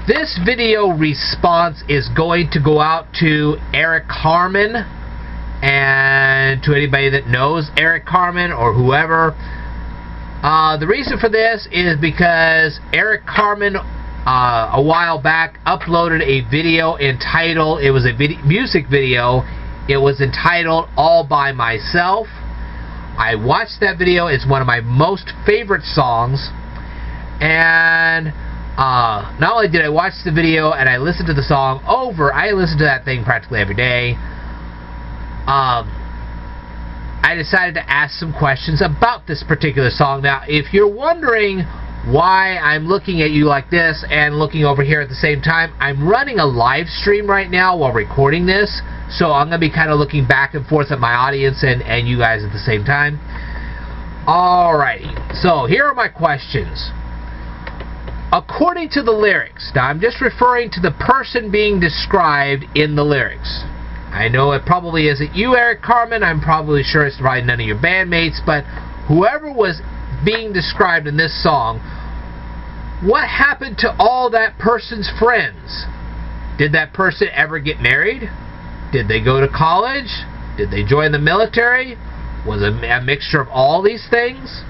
This video response is going to go out to Eric Carmen and to anybody that knows Eric Carmen or whoever. The reason for this is because Eric Carmen a while back uploaded a video entitled, it was a music video, it was entitled All By Myself. I watched that video. It's one of my most favorite songs, and not only did I watch the video and I listened to the song over, I listened to that thing practically every day. I decided to ask some questions about this particular song. Now, if you're wondering why I'm looking at you like this and looking over here at the same time, I'm running a live stream right now while recording this, so I'm going to be kind of looking back and forth at my audience and you guys at the same time. Alrighty, so here are my questions. According to the lyrics, now I'm just referring to the person being described in the lyrics. I know it probably isn't you, Eric Carmen. I'm probably sure it's probably none of your bandmates, but whoever was being described in this song, what happened to all that person's friends? Did that person ever get married? Did they go to college? Did they join the military? Was it a mixture of all these things?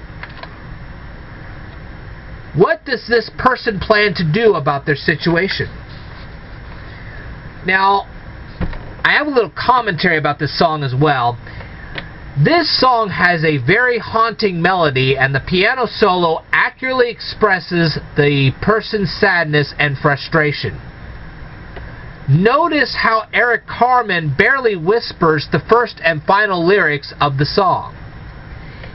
What does this person plan to do about their situation? Now, I have a little commentary about this song as well. This song has a very haunting melody, and the piano solo accurately expresses the person's sadness and frustration. Notice how Eric Carmen barely whispers the first and final lyrics of the song.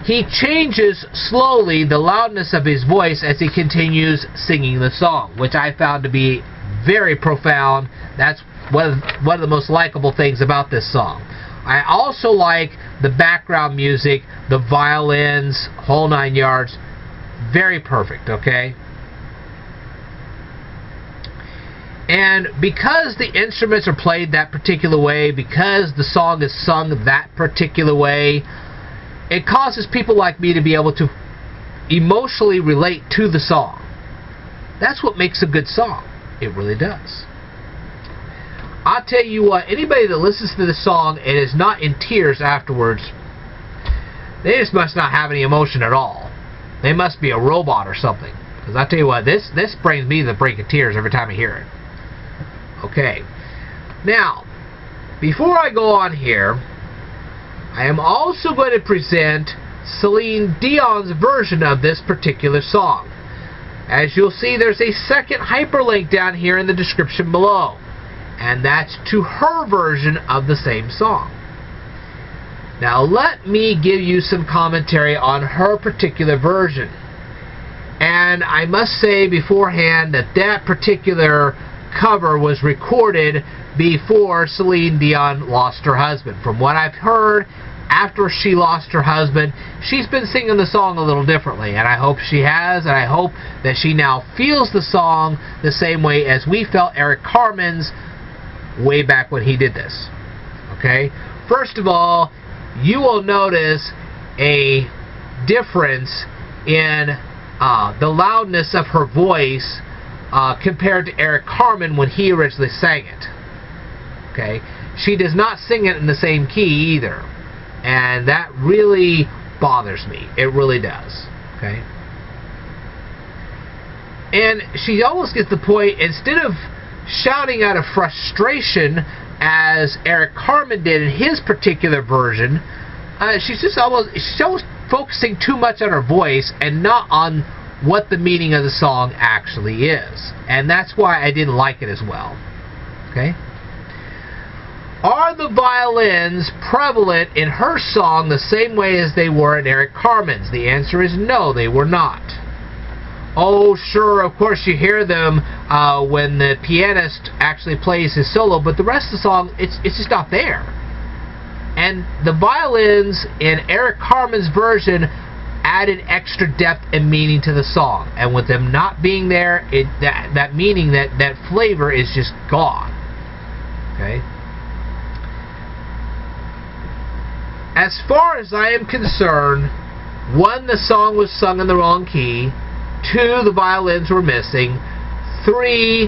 He changes slowly the loudness of his voice as he continues singing the song, which I found to be very profound. That's one of the most likable things about this song. I also like the background music, the violins, whole 9 yards. Very perfect, okay? And because the instruments are played that particular way, because the song is sung that particular way, it causes people like me to be able to emotionally relate to the song. That's what makes a good song. It really does. I'll tell you what, anybody that listens to the song and is not in tears afterwards, they just must not have any emotion at all. They must be a robot or something. Because I'll tell you what, this brings me to the brink of tears every time I hear it. Okay. Now, before I go on here, I am also going to present Celine Dion's version of this particular song. As you'll see, there's a second hyperlink down here in the description below. And that's to her version of the same song. Now let me give you some commentary on her particular version. And I must say beforehand that that particular cover was recorded before Celine Dion lost her husband. From what I've heard, after she lost her husband, she's been singing the song a little differently, and I hope she has, and I hope that she now feels the song the same way as we felt Eric Carmen's way back when he did this. Okay? First of all, you will notice a difference in the loudness of her voice compared to Eric Carmen when he originally sang it. Okay? She does not sing it in the same key either. And that really bothers me. It really does. Okay? And she almost gets the point, instead of shouting out of frustration as Eric Carmen did in his particular version, she's almost focusing too much on her voice and not on what the meaning of the song actually is. And that's why I didn't like it as well. Okay? Are the violins prevalent in her song the same way as they were in Eric Carmen's? The answer is no, they were not. Oh, sure, of course you hear them when the pianist actually plays his solo, but the rest of the song, it's just not there. And the violins in Eric Carmen's version added extra depth and meaning to the song. And with them not being there, that meaning, that flavor is just gone. Okay? As far as I am concerned, 1, the song was sung in the wrong key. 2, the violins were missing. 3,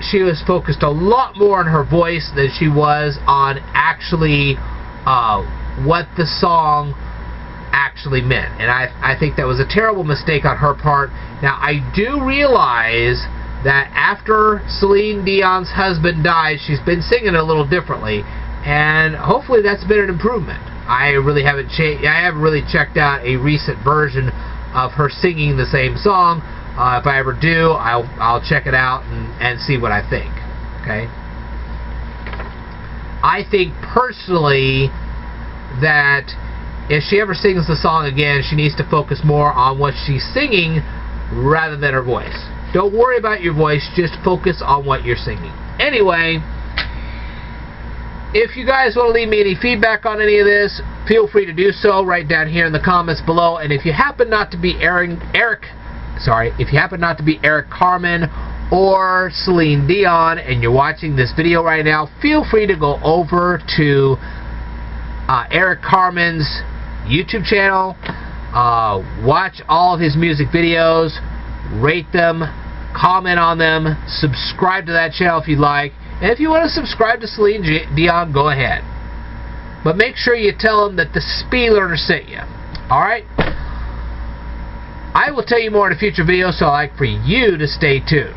she was focused a lot more on her voice than she was on actually what the song actually meant. And I think that was a terrible mistake on her part. Now, I do realize that after Celine Dion's husband died, she's been singing a little differently, and hopefully that's been an improvement. I haven't really checked out a recent version of her singing the same song. If I ever do, I'll check it out and see what I think. Okay. I think personally that if she ever sings the song again, she needs to focus more on what she's singing rather than her voice. Don't worry about your voice, just focus on what you're singing. Anyway, if you guys want to leave me any feedback on any of this, feel free to do so right down here in the comments below. And if you happen not to be Eric Carmen or Celine Dion and you're watching this video right now, feel free to go over to Eric Carmen's YouTube channel, watch all of his music videos, rate them, comment on them, subscribe to that channel if you'd like, and if you want to subscribe to Celine Dion, go ahead. But make sure you tell him that the Speed Learner sent you. Alright? I will tell you more in a future video, so I'd like for you to stay tuned.